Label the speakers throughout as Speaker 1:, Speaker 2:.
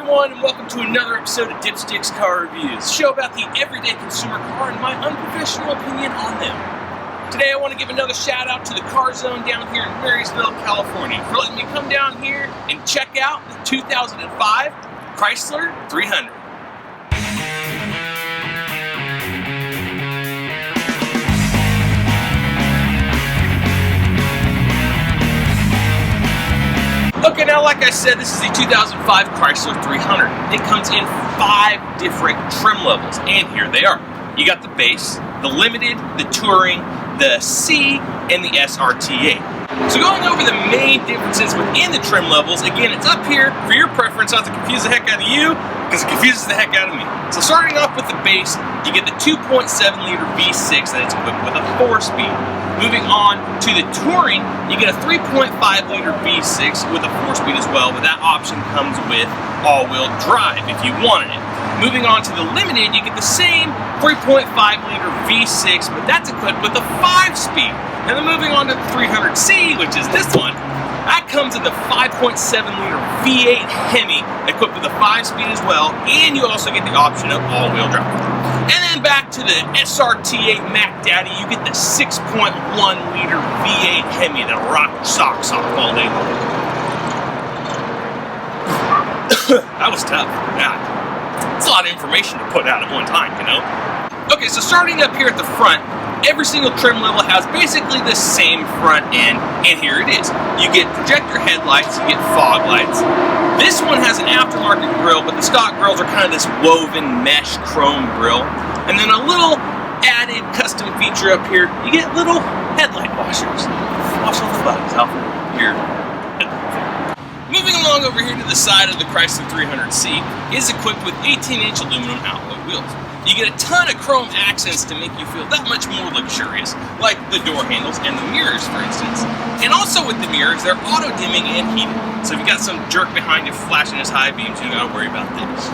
Speaker 1: everyone, and welcome to another episode of DIPSTICK'S Car Reviews, a show about the everyday consumer car and my unprofessional opinion on them. Today I want to give another shout out to the Car Zone down here in Marysville, California for letting me come down here and check out the 2005 Chrysler 300. Okay, now like I said, this is the 2005 Chrysler 300. It comes in 5 different trim levels, and here they are. You got the base, the limited, the touring, the C, and the SRTA. So going over the main differences within the trim levels, again, it's up here for your preference, not to confuse the heck out of you, because it confuses the heck out of me. So starting off with the base, you get the 2.7-liter V6 that is equipped with a 4-speed. Moving on to the touring, you get a 3.5-liter V6 with a 4-speed as well, but that option comes with all-wheel drive if you wanted it. Moving on to the limited, you get the same 3.5-liter V6, but that's equipped with a 5-speed. And then moving on to the 300c, which is this one, that comes in the 5.7-liter V8 Hemi, equipped with a 5-speed as well, and you also get the option of all-wheel drive. And then back to the SRTA Mac Daddy, you get the 6.1-liter V8 Hemi that rocks socks off all day long. That was tough. Yeah. It's a lot of information to put out at one time, you know? Okay, so starting up here at the front, every single trim level has basically the same front end, and here it is. You get projector headlights, you get fog lights. This one has an aftermarket grille, but the stock grills are kind of this woven mesh chrome grille. And then a little added custom feature up here, you get little headlight washers. Wash all the bugs off your headlights. Moving along over here to the side of the Chrysler 300c is equipped with 18-inch aluminum alloy wheels. You get a ton of chrome accents to make you feel that much more luxurious, like the door handles and the mirrors, for instance. And also with the mirrors, they're auto-dimming and heated. So if you got some jerk behind you flashing his high beams, you don't gotta worry about this.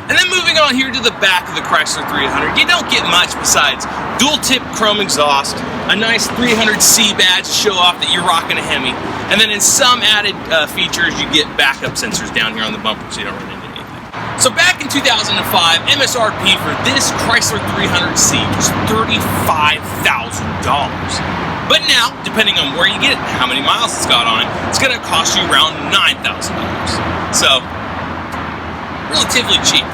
Speaker 1: And then moving on here to the back of the Chrysler 300, you don't get much besides dual-tip chrome exhaust, a nice 300C badge to show off that you're rocking a Hemi, and then in some added features, you get backup sensors down here on the bumper so you don't run into anything. So back in 2005, MSRP for this Chrysler 300c was $35,000. But now, depending on where you get it and how many miles it's got on it, it's going to cost you around $9,000. So, relatively cheap.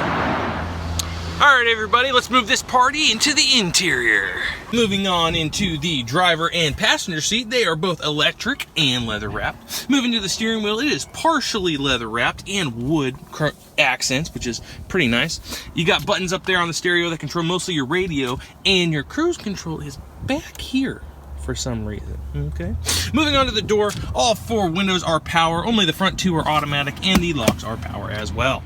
Speaker 1: Alright everybody, let's move this party into the interior. Moving on into the driver and passenger seat, they are both electric and leather wrapped. Moving to the steering wheel, it is partially leather wrapped and wood accents, which is pretty nice. You got buttons up there on the stereo that control mostly your radio, and your cruise control is back here for some reason, okay? Moving on to the door, all 4 windows are power, only the front 2 are automatic, and the locks are power as well.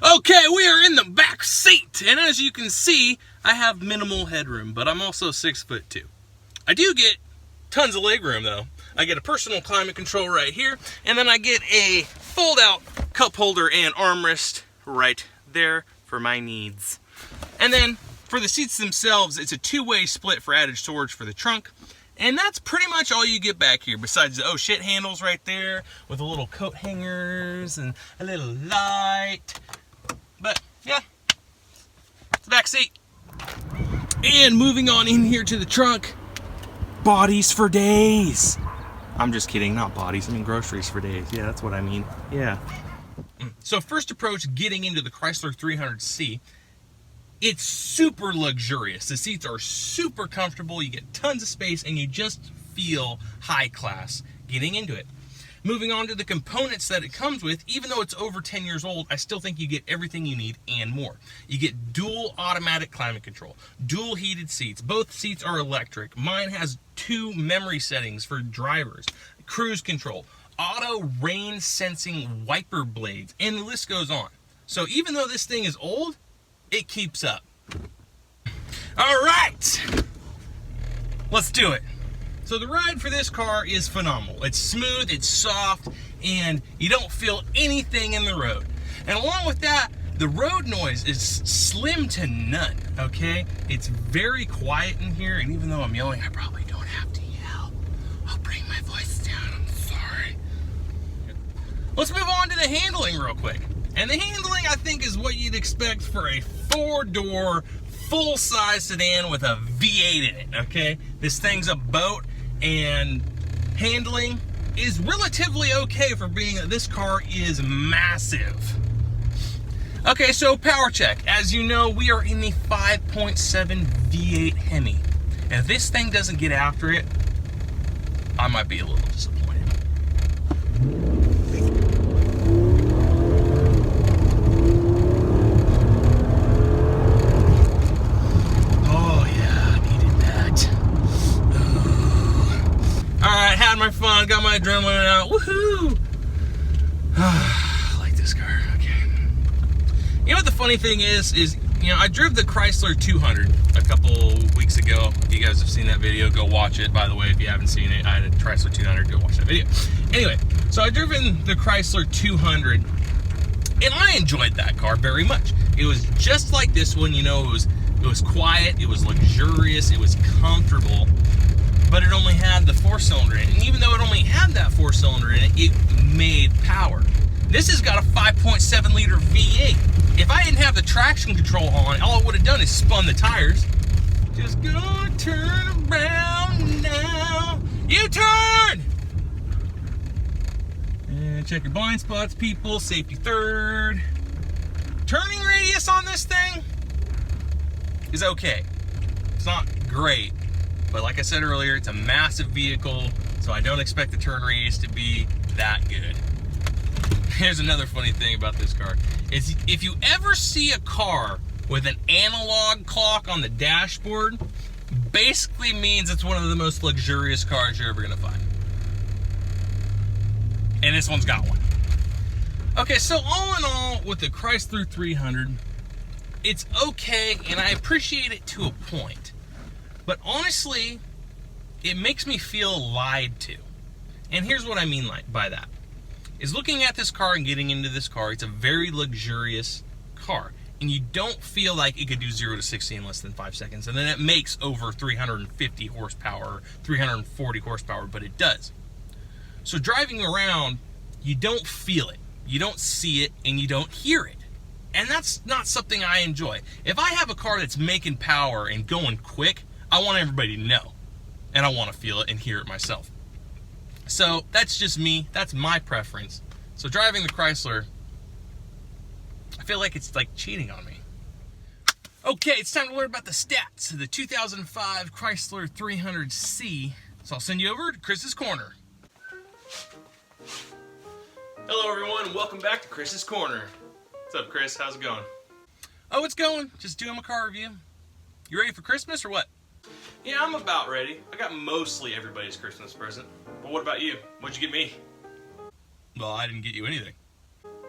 Speaker 1: Okay, we are in the back seat, and as you can see, I have minimal headroom, but I'm also 6'2". I do get tons of leg room though. I get a personal climate control right here, and then I get a fold-out cup holder and armrest right there for my needs. And then for the seats themselves, it's a 2-way split for added storage for the trunk. And that's pretty much all you get back here, besides the oh shit handles right there with a little coat hangers and a little light. But yeah, it's the back seat. And moving on in here to the trunk, bodies for days. I'm just kidding, not bodies, I mean groceries for days. Yeah, that's what I mean, yeah. So first approach getting into the Chrysler 300c, it's super luxurious. The seats are super comfortable, you get tons of space, and you just feel high class getting into it. Moving on to the components that it comes with, even though it's over 10 years old, I still think you get everything you need and more. You get dual automatic climate control, dual heated seats. Both seats are electric. Mine has 2 memory settings for drivers, cruise control, auto rain sensing wiper blades, and the list goes on. So even though this thing is old, it keeps up. All right, let's do it. So the ride for this car is phenomenal. It's smooth, it's soft, and you don't feel anything in the road. And along with that, the road noise is slim to none, okay? It's very quiet in here, and even though I'm yelling, I probably don't have to yell. I'll bring my voice down, I'm sorry. Let's move on to the handling real quick. And the handling, I think, is what you'd expect for a 4-door, full-size sedan with a V8 in it, okay? This thing's a boat, and handling is relatively okay for being that this car is massive. Okay, so power check. As you know, we are in the 5.7 V8 Hemi. And if this thing doesn't get after it, I might be a little disappointed. Oh yeah, I needed that. Alright, had my fun, got my adrenaline out. Woohoo! I like this car. You know what the funny thing is, you know, I drove the Chrysler 200 a couple weeks ago. If you guys have seen that video, go watch it. By the way, if you haven't seen it, I had a Chrysler 200, go watch that video. Anyway, so I drove in the Chrysler 200, and I enjoyed that car very much. It was just like this one, you know, it was quiet, it was luxurious, it was comfortable, but it only had the 4-cylinder in it. And even though it only had that 4-cylinder in it, it made power. This has got a 5.7 liter V8. If I didn't have the traction control on, all I would have done is spun the tires. Just gonna turn around now. U-turn! And check your blind spots, people. Safety third. Turning radius on this thing is okay. It's not great, but like I said earlier, it's a massive vehicle, so I don't expect the turn radius to be that good. Here's another funny thing about this car, is if you ever see a car with an analog clock on the dashboard, basically means it's one of the most luxurious cars you're ever gonna find. And this one's got one. Okay, so all in all, with the Chrysler 300, it's okay, and I appreciate it to a point. But honestly, it makes me feel lied to. And here's what I mean by that. Is looking at this car and getting into this car, it's a very luxurious car. And you don't feel like it could do 0 to 60 in less than 5 seconds. And then it makes over 350 horsepower, 340 horsepower, but it does. So driving around, you don't feel it, you don't see it, and you don't hear it. And that's not something I enjoy. If I have a car that's making power and going quick, I want everybody to know. And I want to feel it and hear it myself. So that's just me, that's my preference. So driving the Chrysler, I feel like it's like cheating on me. Okay, it's time to learn about the stats of the 2005 Chrysler 300c. So I'll send you over to Chris's Corner. Hello everyone, welcome back to Chris's Corner. What's up, Chris? How's it going? Oh, it's going. Just doing my car review. You ready for Christmas or what? Yeah, I'm about ready. I got mostly everybody's Christmas present. But what about you? What'd you get me? Well, I didn't get you anything.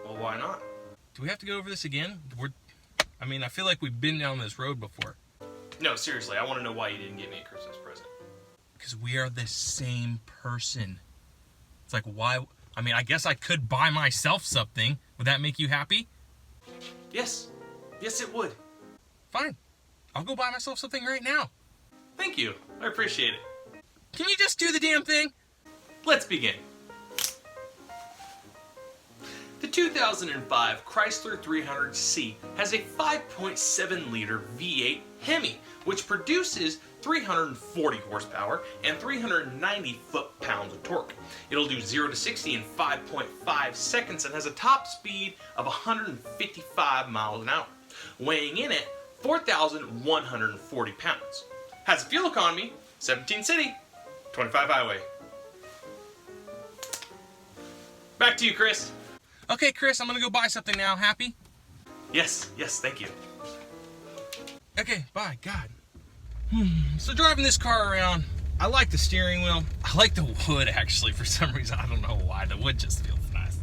Speaker 1: Well, why not? Do we have to go over this again? I mean, I feel like we've been down this road before. No, seriously, I want to know why you didn't get me a Christmas present. Because we are the same person. It's like, why? I mean, I guess I could buy myself something. Would that make you happy? Yes. Yes, it would. Fine. I'll go buy myself something right now. Thank you. I appreciate it. Can you just do the damn thing? Let's begin. The 2005 Chrysler 300c has a 5.7 liter V8 Hemi, which produces 340 horsepower and 390 foot-pounds of torque. It'll do 0 to 60 in 5.5 seconds and has a top speed of 155 miles an hour, weighing in at 4,140 pounds. Has a fuel economy, 17 city, 25 highway. Back to you, Chris. Okay, Chris, I'm gonna go buy something now. Happy? Yes, thank you. Okay, bye, God. So driving this car around, I like the steering wheel. I like the wood, actually, for some reason. I don't know why. The wood just feels nice.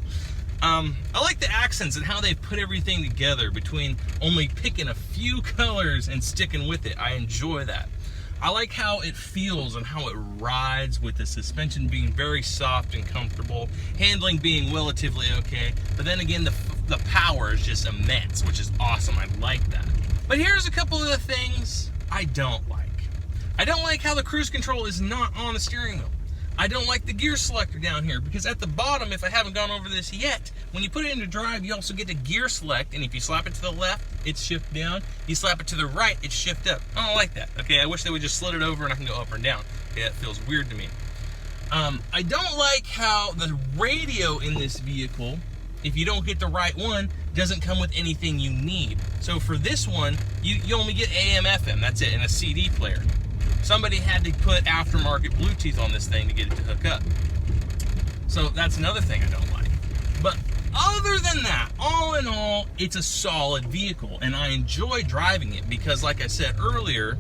Speaker 1: I like the accents and how they put everything together between only picking a few colors and sticking with it. I enjoy that. I like how it feels and how it rides, with the suspension being very soft and comfortable, handling being relatively okay, but then again, the power is just immense, which is awesome. I like that. But here's a couple of the things I don't like. I don't like how the cruise control is not on the steering wheel. I don't like the gear selector down here because at the bottom, if I haven't gone over this yet, when you put it into drive, you also get to gear select, and if you slap it to the left, it's shift down. You slap it to the right, it's shift up. I don't like that. Okay, I wish they would just slid it over and I can go up and down. Okay, that feels weird to me. I don't like how the radio in this vehicle, if you don't get the right one, doesn't come with anything you need. So for this one, you only get AM, FM, that's it, and a CD player. Somebody had to put aftermarket Bluetooth on this thing to get it to hook up. So that's another thing I don't like. But other than that, all in all, it's a solid vehicle, and I enjoy driving it because, like I said earlier,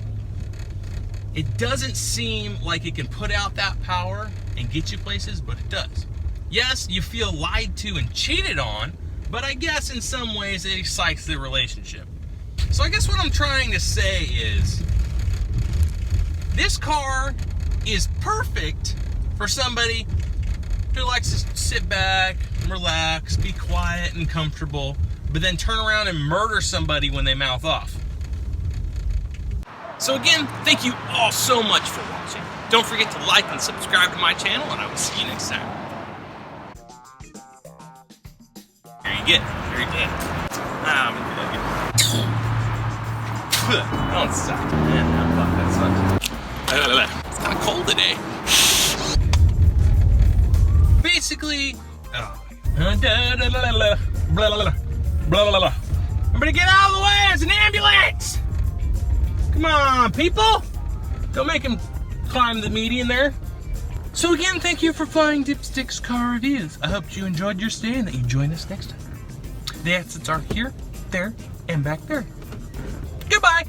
Speaker 1: it doesn't seem like it can put out that power and get you places, but it does. Yes, you feel lied to and cheated on, but I guess in some ways it excites the relationship. So I guess what I'm trying to say is, this car is perfect for somebody who likes to sit back, relax, be quiet and comfortable, but then turn around and murder somebody when they mouth off. So again, thank you all so much for watching. Don't forget to like and subscribe to my channel, and I will see you next time. Here you get. Here you get. I'm gonna do that again. Don't suck. Man, fuck, that sucks. It's kind of cold today. Basically, everybody get out of the way, there's an ambulance! Come on, people! Don't make him climb the median there. So again, thank you for flying Dipstick's Car Reviews. I hope you enjoyed your stay and that you join us next time. The exits are here, there, and back there. Goodbye!